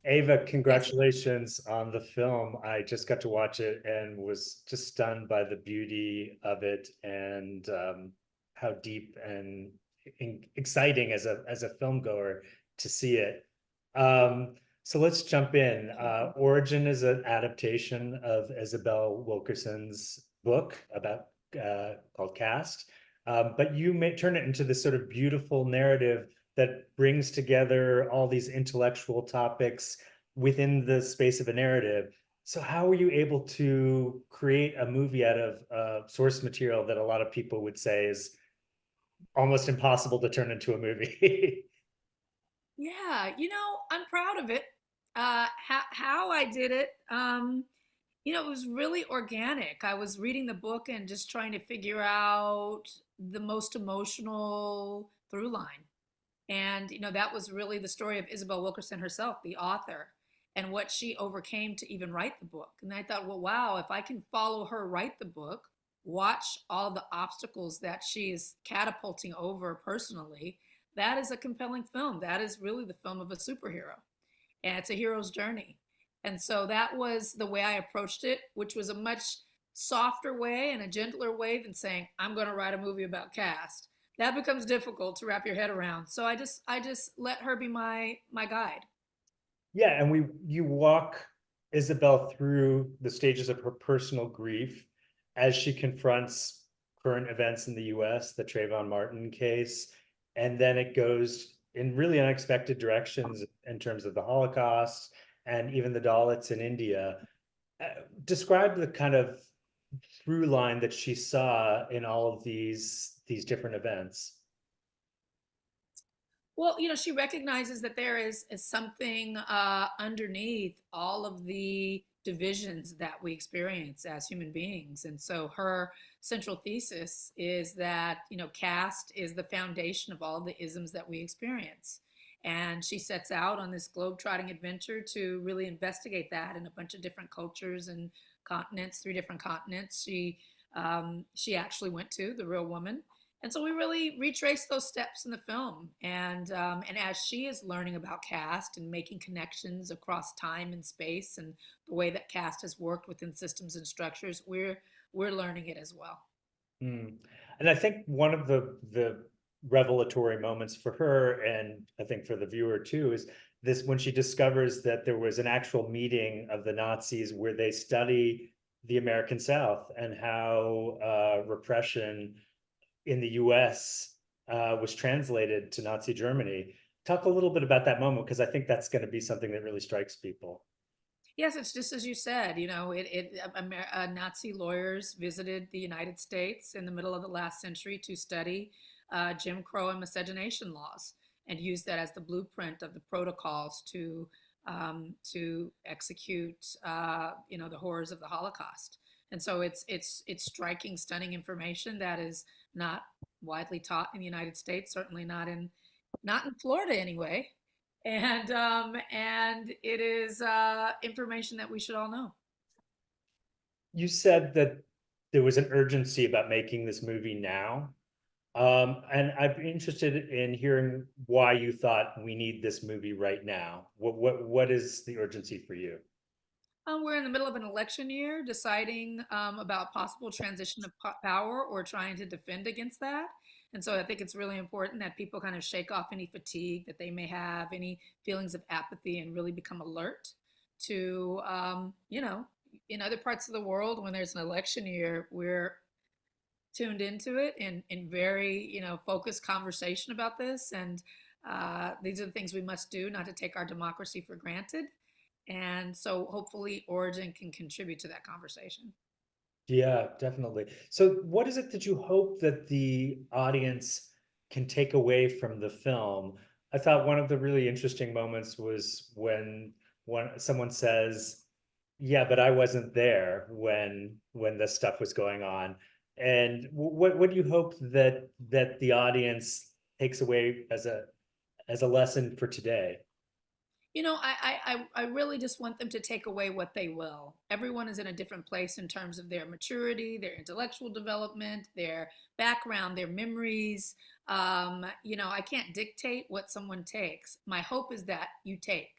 Ava, Yes. congratulations on the film. I just got to watch it and was just stunned by the beauty of it and how deep and exciting as a film goer to see it. So let's jump in. Origin is an adaptation of Isabel Wilkerson's book about called Caste, but you may turn it into this sort of beautiful narrative that brings together all these intellectual topics within the space of a narrative. So how were you able to create a movie out of source material that a lot of people would say is almost impossible to turn into a movie? Yeah, I'm proud of it. How I did it, it was really organic. I was reading the book and just trying to figure out the most emotional through line. And, that was really the story of Isabel Wilkerson herself, the author, and what she overcame to even write the book. And I thought, well, wow, if I can follow her write the book, watch all the obstacles that she is catapulting over personally, that is a compelling film. That is really the film of a superhero. And it's a hero's journey. And so that was the way I approached it, which was a much softer way and a gentler way than saying, I'm going to write a movie about caste. That becomes difficult to wrap your head around. So I just let her be my guide. Yeah, and you walk Isabel through the stages of her personal grief as she confronts current events in the US, the Trayvon Martin case, and then it goes in really unexpected directions in terms of the Holocaust and even the Dalits in India. Describe the kind of through line that she saw in all of these different events. Well, she recognizes that there is something underneath all of the divisions that we experience as human beings. And so her central thesis is that, caste is the foundation of all the isms that we experience. And she sets out on this globe-trotting adventure to really investigate that in a bunch of different cultures and continents, 3 different continents. She actually went to the real woman, and so we really retrace those steps in the film. And as she is learning about caste and making connections across time and space and the way that caste has worked within systems and structures, we're learning it as well. Mm. And I think one of the revelatory moments for her, and I think for the viewer too, is this when she discovers that there was an actual meeting of the Nazis where they study the American South and how repression in the US was translated to Nazi Germany. Talk a little bit about that moment because I think that's going to be something that really strikes people. Yes, it's just as you said. Nazi lawyers visited the United States in the middle of the last century to study Jim Crow and miscegenation laws and use that as the blueprint of the protocols to execute, the horrors of the Holocaust. And so it's striking, stunning information that is not widely taught in the United States, certainly not in Florida anyway, and it is information that we should all know. You said that there was an urgency about making this movie now. And I'd be interested in hearing why you thought we need this movie right now. What is the urgency for you? We're in the middle of an election year, deciding about possible transition of power or trying to defend against that. And so I think it's really important that people kind of shake off any fatigue that they may have, any feelings of apathy, and really become alert to, in other parts of the world, when there's an election year, we're tuned into it in very focused conversation about this. And these are the things we must do not to take our democracy for granted. And so hopefully Origin can contribute to that conversation. Yeah, definitely. So, what is it that you hope that the audience can take away from the film? I thought one of the really interesting moments was when someone says, "Yeah, but I wasn't there when this stuff was going on." And what do you hope that the audience takes away as a lesson for today? I really just want them to take away what they will. Everyone is in a different place in terms of their maturity, their intellectual development, their background, their memories. I can't dictate what someone takes. My hope is that you take.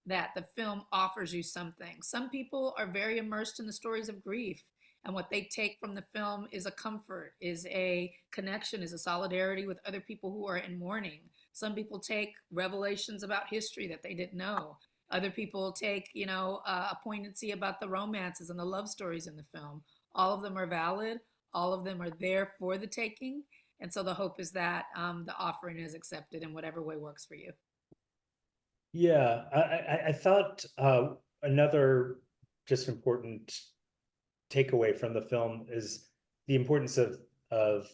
that the film offers you something. Some people are very immersed in the stories of grief, and what they take from the film is a comfort, is a connection, is a solidarity with other people who are in mourning. Some people take revelations about history that they didn't know. Other people take, a poignancy about the romances and the love stories in the film. All of them are valid. All of them are there for the taking. And so the hope is that the offering is accepted in whatever way works for you. Yeah, I thought another just important takeaway from the film is the importance of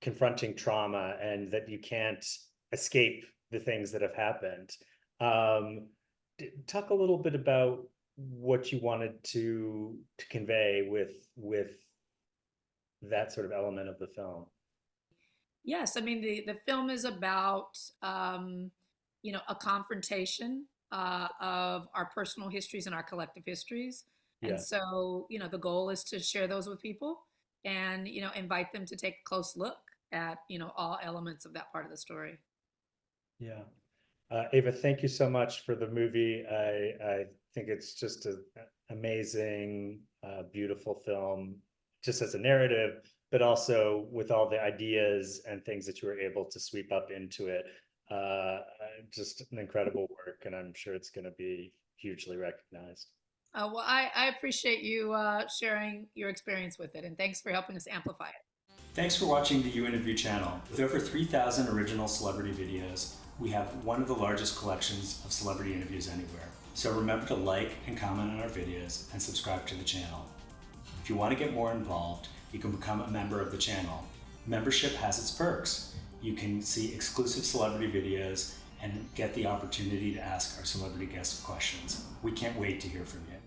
confronting trauma, and that you can't escape the things that have happened. Talk a little bit about what you wanted to convey with that sort of element of the film. Yes, I mean the film is about a confrontation of our personal histories and our collective histories, and Yeah, so the goal is to share those with people and invite them to take a close look at all elements of that part of the story. yeah. Ava, thank you so much for the movie. I think it's just an amazing, beautiful film, just as a narrative, but also with all the ideas and things that you were able to sweep up into it. Uh, just an incredible work, and I'm sure it's going to be hugely recognized. Well, I appreciate you sharing your experience with it, and thanks for helping us amplify it. Thanks for watching the You Interview channel. With over 3,000 original celebrity videos, we have one of the largest collections of celebrity interviews anywhere. So remember to like and comment on our videos and subscribe to the channel. If you want to get more involved, you can become a member of the channel. Membership has its perks. You can see exclusive celebrity videos and get the opportunity to ask our celebrity guests questions. We can't wait to hear from you.